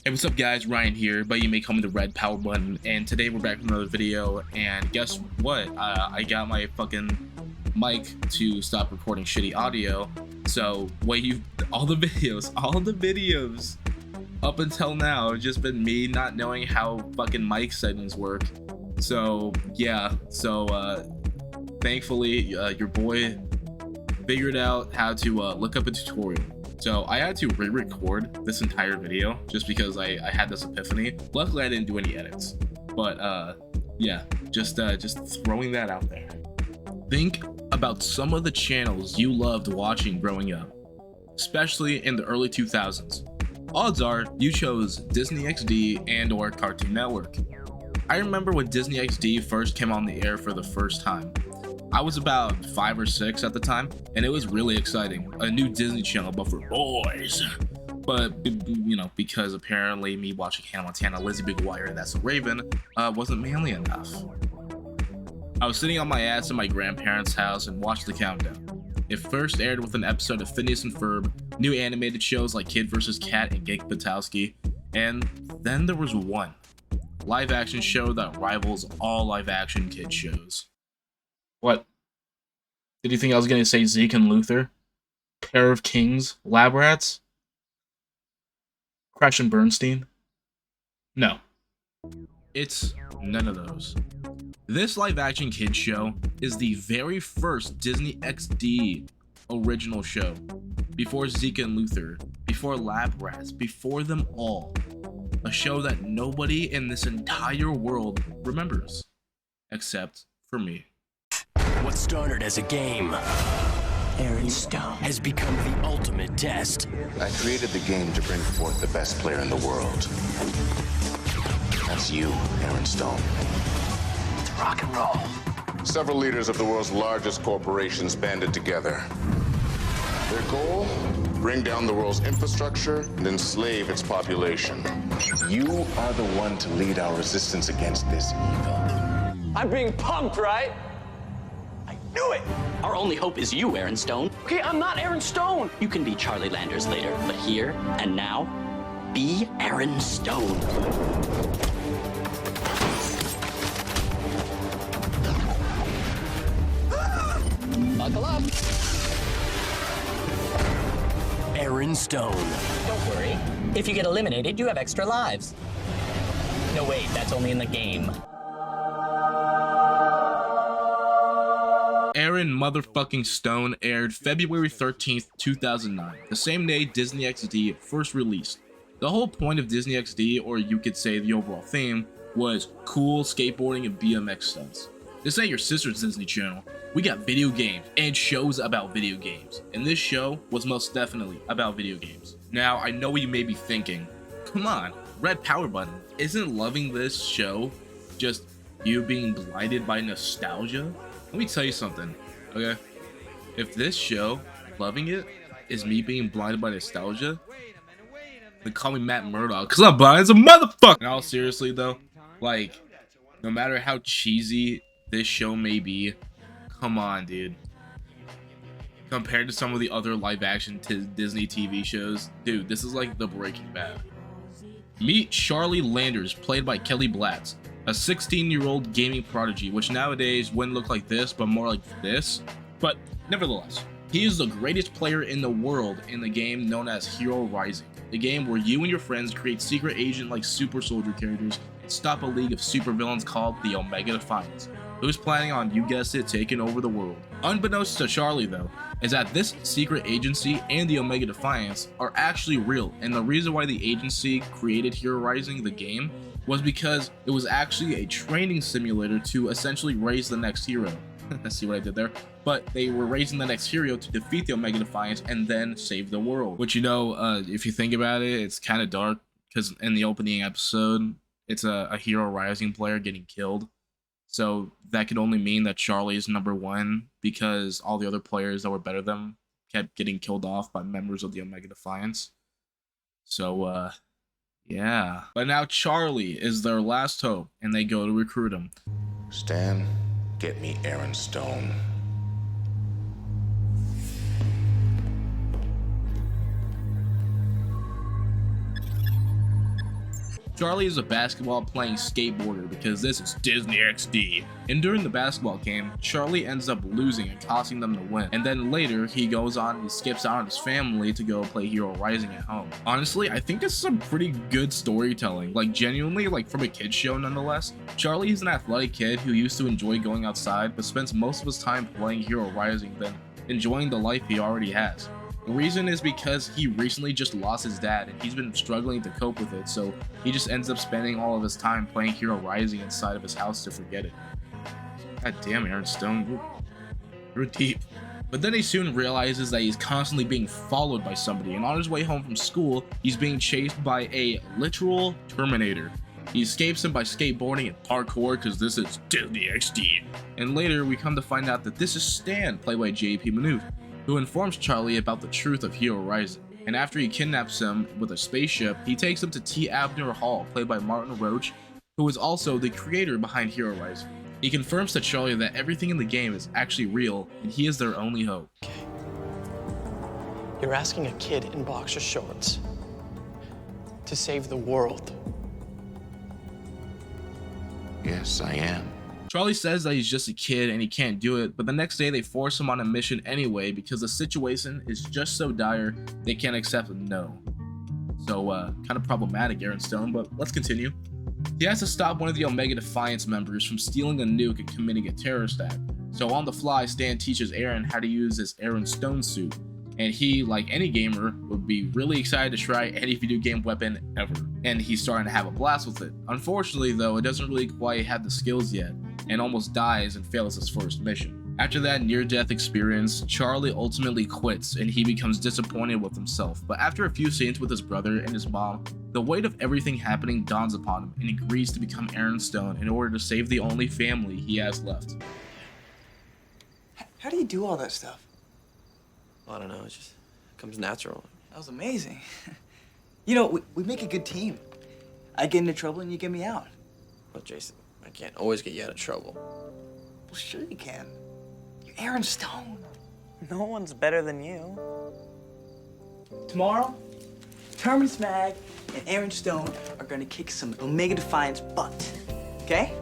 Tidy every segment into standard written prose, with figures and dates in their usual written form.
Hey, what's up guys, Ryan here, but you may call me the red power button, and today we're back with another video, and guess what, I got my fucking mic to stop recording shitty audio, so all the videos up until now have just been me not knowing how fucking mic settings work. So yeah, thankfully your boy figured out how to look up a tutorial. So I had to re-record this entire video just because I had this epiphany. Luckily I didn't do any edits, but yeah, just throwing that out there. Think about some of the channels you loved watching growing up, especially in the early 2000s. Odds are you chose DisneyXD and or Cartoon Network. I remember when DisneyXD first came on the air for the first time. I was about 5 or 6 at the time, and it was really exciting. A new Disney Channel, but for boys. But, you know, because apparently me watching Hannah Montana, Lizzie McGuire, and That's So Raven wasn't manly enough. I was sitting on my ass in my grandparents' house and watched the countdown. It first aired with an episode of Phineas and Ferb, new animated shows like Kid vs. Kat and Gig Patowski, and then there was one live-action show that rivals all live-action kid shows. What? Did you think I was going to say Zeke and Luther? Pair of Kings? Lab Rats? Crash and Bernstein? No. It's none of those. This live-action kids show is the very first DisneyXD original show. Before Zeke and Luther, before Lab Rats, before them all. A show that nobody in this entire world remembers. Except for me. What started as a game, Aaron Stone, has become the ultimate test. I created the game to bring forth the best player in the world. That's you, Aaron Stone. It's rock and roll. Several leaders of the world's largest corporations banded together. Their goal? Bring down the world's infrastructure and enslave its population. You are the one to lead our resistance against this evil. I'm being pumped, right? Do it! Our only hope is you, Aaron Stone. Okay, I'm not Aaron Stone. You can be Charlie Landers later, but here and now, be Aaron Stone. Buckle up. Aaron Stone. Don't worry. If you get eliminated, you have extra lives. No, wait, that's only in the game. Aaron motherfucking Stone aired February 13th, 2009, the same day DisneyXD first released. The whole point of DisneyXD, or you could say the overall theme, was cool skateboarding and BMX stunts. This ain't your sister's Disney Channel. We got video games and shows about video games, and this show was most definitely about video games. Now, I know what you may be thinking, come on, red power button, isn't loving this show just you being blinded by nostalgia? Let me tell you something, okay? If this show, loving it, is me being blinded by nostalgia, then call me Matt Murdock, because I'm blind as a motherfucker! In all seriously though, like, no matter how cheesy this show may be, come on, dude. Compared to some of the other live-action Disney TV shows, dude, this is like the Breaking Bad. Meet Charlie Landers, played by Kelly Blatz. A 16-year-old gaming prodigy, which nowadays wouldn't look like this, but more like this. But nevertheless, he is the greatest player in the world in the game known as Hero Rising, the game where you and your friends create secret agent-like super soldier characters and stop a league of supervillains called the Omega Defiance, who's planning on, you guessed it, taking over the world. Unbeknownst to Charlie though, is that this secret agency and the Omega Defiance are actually real, and the reason why the agency created Hero Rising, the game, was because it was actually a training simulator to essentially raise the next hero. See what I did there? But they were raising the next hero to defeat the Omega Defiance and then save the world. Which, you know, if you think about it, it's kind of dark, because in the opening episode, it's a Hero Rising player getting killed. So that could only mean that Charlie is number one, because all the other players that were better than him kept getting killed off by members of the Omega Defiance. So, yeah. But now Charlie is their last hope, and they go to recruit him. Stan, get me Aaron Stone. Charlie is a basketball playing skateboarder because this is DisneyXD. And during the basketball game, Charlie ends up losing and costing them to win. And then later, he goes on and he skips out on his family to go play Hero Rising at home. Honestly, I think this is some pretty good storytelling. Like genuinely, like from a kid's show nonetheless. Charlie is an athletic kid who used to enjoy going outside, but spends most of his time playing Hero Rising than enjoying the life he already has. The reason is because he recently just lost his dad and he's been struggling to cope with it, so he just ends up spending all of his time playing Hero Rising inside of his house to forget it. God damn, Aaron Stone, you're deep. But then he soon realizes that he's constantly being followed by somebody, and on his way home from school, he's being chased by a literal Terminator. He escapes him by skateboarding and parkour because this is DisneyXD. And later, we come to find out that this is Stan, played by JP Manute, who informs Charlie about the truth of Hero Rising. And after he kidnaps him with a spaceship, he takes him to T. Abner Hall, played by Martin Roach, who is also the creator behind Hero Rising. He confirms to Charlie that everything in the game is actually real, and he is their only hope. Okay. You're asking a kid in boxer shorts to save the world. Yes, I am. Charlie says that he's just a kid and he can't do it, but the next day they force him on a mission anyway because the situation is just so dire they can't accept a no. So, kind of problematic, Aaron Stone, but let's continue. He has to stop one of the Omega Defiance members from stealing a nuke and committing a terrorist act. So on the fly, Stan teaches Aaron how to use his Aaron Stone suit, and he, like any gamer, would be really excited to try any video game weapon ever. And he's starting to have a blast with it. Unfortunately though, it doesn't really quite have the skills yet, and almost dies and fails his first mission. After that near-death experience, Charlie ultimately quits and he becomes disappointed with himself. But after a few scenes with his brother and his mom, the weight of everything happening dawns upon him and he agrees to become Aaron Stone in order to save the only family he has left. How do you do all that stuff? I don't know, it just comes natural. That was amazing. You know, we make a good team. I get into trouble and you get me out. Well, Jason, I can't always get you out of trouble. Well, sure you can. You're Aaron Stone. No one's better than you. Tomorrow, Terminus Mag and Aaron Stone are gonna kick some Omega Defiance butt. Okay?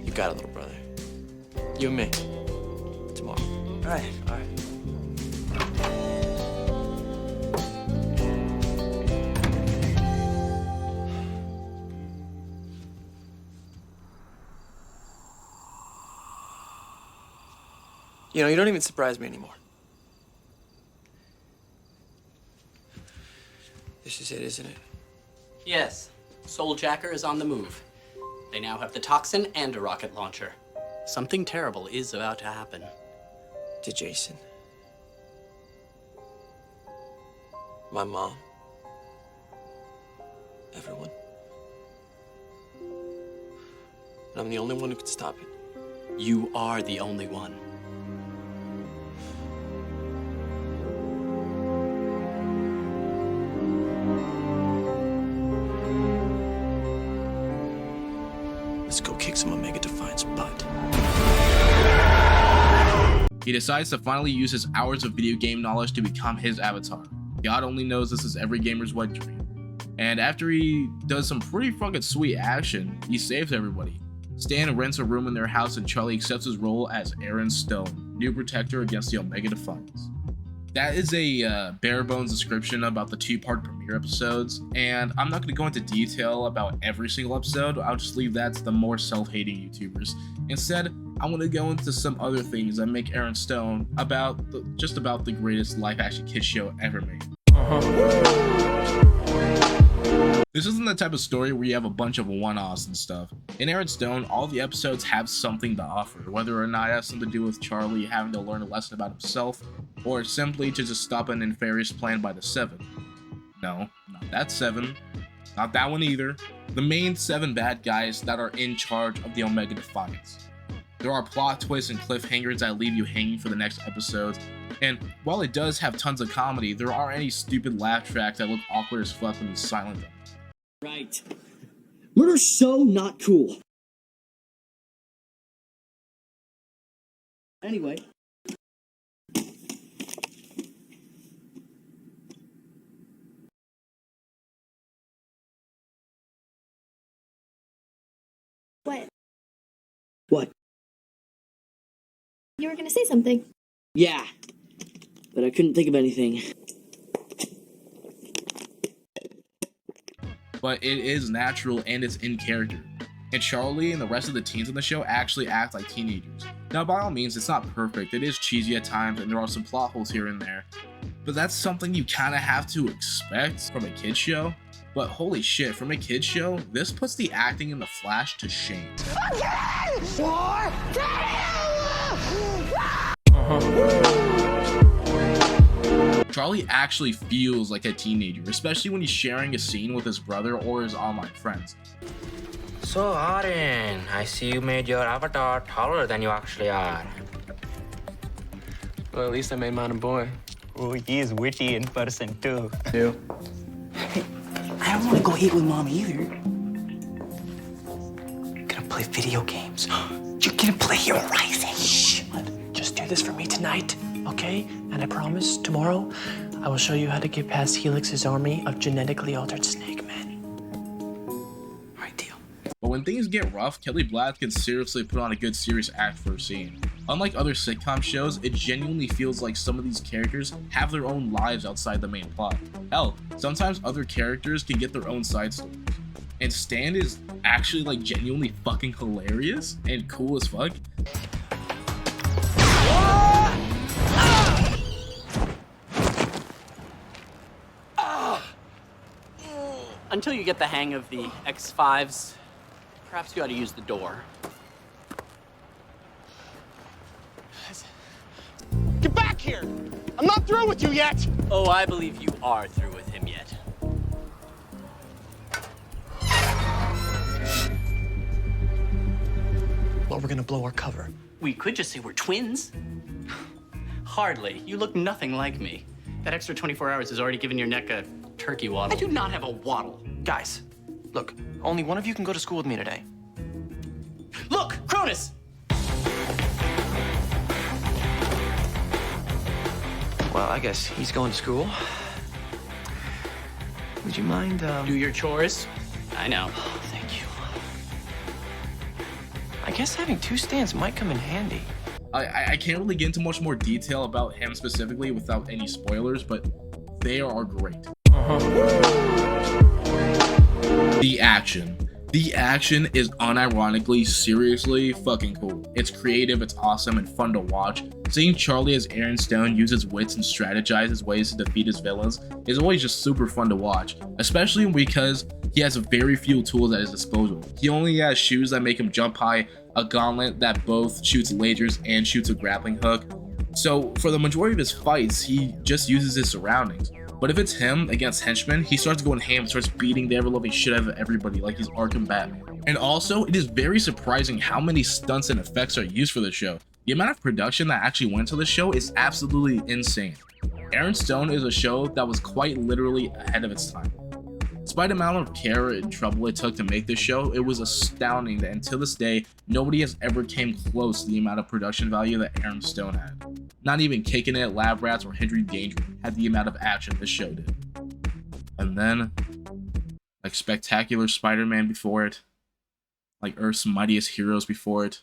You got it, little brother. You and me. Tomorrow. All right, all right. You know, you don't even surprise me anymore. This is it, isn't it? Yes, Souljacker is on the move. They now have the toxin and a rocket launcher. Something terrible is about to happen. To Jason. My mom. Everyone. And I'm the only one who can stop it. You are the only one. Let's go kick some Omega Defiance butt. He decides to finally use his hours of video game knowledge to become his avatar. God only knows this is every gamer's wet dream. And after he does some pretty fucking sweet action, he saves everybody. Stan rents a room in their house and Charlie accepts his role as Aaron Stone, new protector against the Omega Defiance. That is a bare bones description about the two-part premiere episodes, and I'm not going to go into detail about every single episode. I'll just leave that to the more self-hating YouTubers. Instead, I want to go into some other things that make Aaron Stone just about the greatest live-action kids show ever made. This isn't the type of story where you have a bunch of one-offs and stuff. In Aaron Stone, all the episodes have something to offer, whether or not it has something to do with Charlie having to learn a lesson about himself, or simply to just stop an nefarious plan by the Seven. No, not that Seven. Not that one either. The main 7 bad guys that are in charge of the Omega Defiance. There are plot twists and cliffhangers that leave you hanging for the next episodes, and while it does have tons of comedy, there are any stupid laugh tracks that look awkward as fuck when you silent them. Right. Murder's so not cool. Anyway. You were gonna say something. Yeah, but I couldn't think of anything. But it is natural and it's in character. And Charlie and the rest of the teens in the show actually act like teenagers. Now, by all means, it's not perfect. It is cheesy at times and there are some plot holes here and there. But that's something you kind of have to expect from a kid's show. But holy shit, from a kid's show, this puts the acting in The Flash to shame. Charlie actually feels like a teenager, especially when he's sharing a scene with his brother or his online friends. So, Arin, I see you made your avatar taller than you actually are. Well, at least I made mine a boy. Oh, he is witty in person, too. Hey, I don't want to go eat with Mom either. Gonna play video games. You're gonna play Horizon. Shh. Just do this for me tonight, okay? And I promise, tomorrow, I will show you how to get past Helix's army of genetically altered snake men. Right, deal. But when things get rough, Kelly Black can seriously put on a good serious act for a scene. Unlike other sitcom shows, it genuinely feels like some of these characters have their own lives outside the main plot. Hell, sometimes other characters can get their own side stories. And Stan is actually like genuinely fucking hilarious and cool as fuck. Until you get the hang of the X5s, perhaps you ought to use the door. Get back here! I'm not through with you yet! Oh, I believe you are through with him yet. Well, we're gonna blow our cover. We could just say we're twins. Hardly. You look nothing like me. That extra 24 hours has already given your neck a turkey waddle. I do not have a waddle. Guys, look, only one of you can go to school with me today. Look, Cronus! Well, I guess he's going to school. Would you mind, Do your chores. I know. Oh, thank you. I guess having two stands might come in handy. I can't really get into much more detail about him specifically without any spoilers, but they are great. The action. The action is unironically, seriously fucking cool. It's creative, it's awesome, and fun to watch. Seeing Charlie as Aaron Stone use his wits and strategize his ways to defeat his villains is always just super fun to watch, especially because he has very few tools at his disposal. He only has shoes that make him jump high, a gauntlet that both shoots lasers and shoots a grappling hook. So for the majority of his fights, he just uses his surroundings. But if it's him against henchmen, he starts going ham, starts beating the ever-loving shit out of everybody like he's Arkham Batman. And also, it is very surprising how many stunts and effects are used for the show. The amount of production that actually went to the show is absolutely insane. Aaron Stone is a show that was quite literally ahead of its time. Despite the amount of care and trouble it took to make this show, it was astounding that until this day, nobody has ever came close to the amount of production value that Aaron Stone had. Not even Kicking It, Lab Rats, or Henry Danger had the amount of action this show did. And then, like Spectacular Spider-Man before it, like Earth's Mightiest Heroes before it,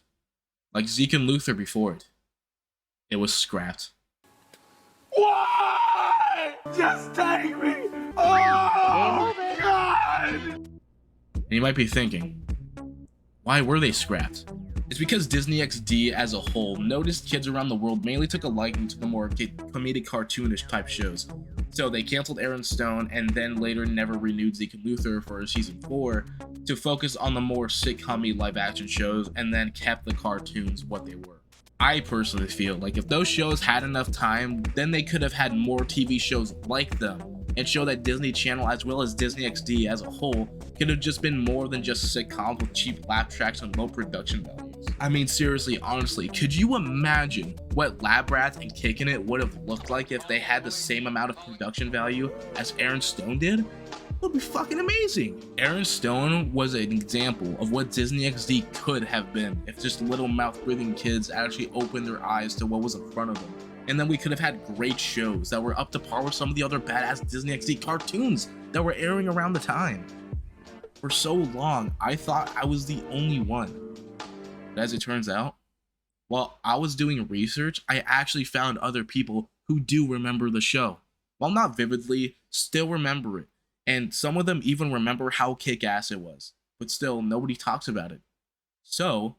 like Zeke and Luthor before it, it was scrapped. Why? Just take me! Oh, God! And you might be thinking, why were they scrapped? It's because DisneyXD as a whole noticed kids around the world mainly took a liking to the more comedic cartoonish type shows. So they canceled Aaron Stone and then later never renewed Zeke and Luthor for season 4 to focus on the more sitcom-y live action shows and then kept the cartoons what they were. I personally feel like if those shows had enough time, then they could have had more TV shows like them and show that Disney Channel as well as DisneyXD as a whole could have just been more than just sitcoms with cheap laugh tracks and low production values. I mean, seriously, honestly, could you imagine what Lab Rats and Kicking It would have looked like if they had the same amount of production value as Aaron Stone did? It would be fucking amazing. Aaron Stone was an example of what DisneyXD could have been if just little mouth-breathing kids actually opened their eyes to what was in front of them. And then we could have had great shows that were up to par with some of the other badass DisneyXD cartoons that were airing around the time. For so long, I thought I was the only one. But as it turns out, While I was doing research, I actually found other people who do remember the show. While not vividly, still remember it. And some of them even remember how kick-ass it was. But still, nobody talks about it. So,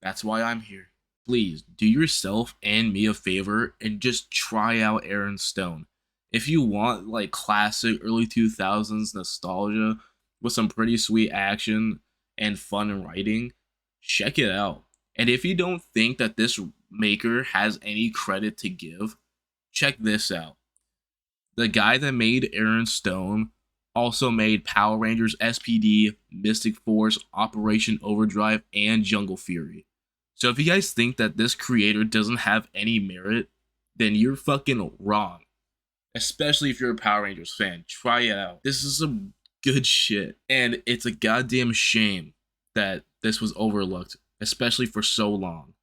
that's why I'm here. Please, do yourself and me a favor and just try out Aaron Stone. If you want like classic early 2000s nostalgia with some pretty sweet action and fun writing, check it out. And if you don't think that this maker has any credit to give, check this out. The guy that made Aaron Stone also made Power Rangers SPD, Mystic Force, Operation Overdrive, and Jungle Fury. So if you guys think that this creator doesn't have any merit, then you're fucking wrong. Especially if you're a Power Rangers fan. Try it out. This is some good shit. And it's a goddamn shame that this was overlooked, especially for so long.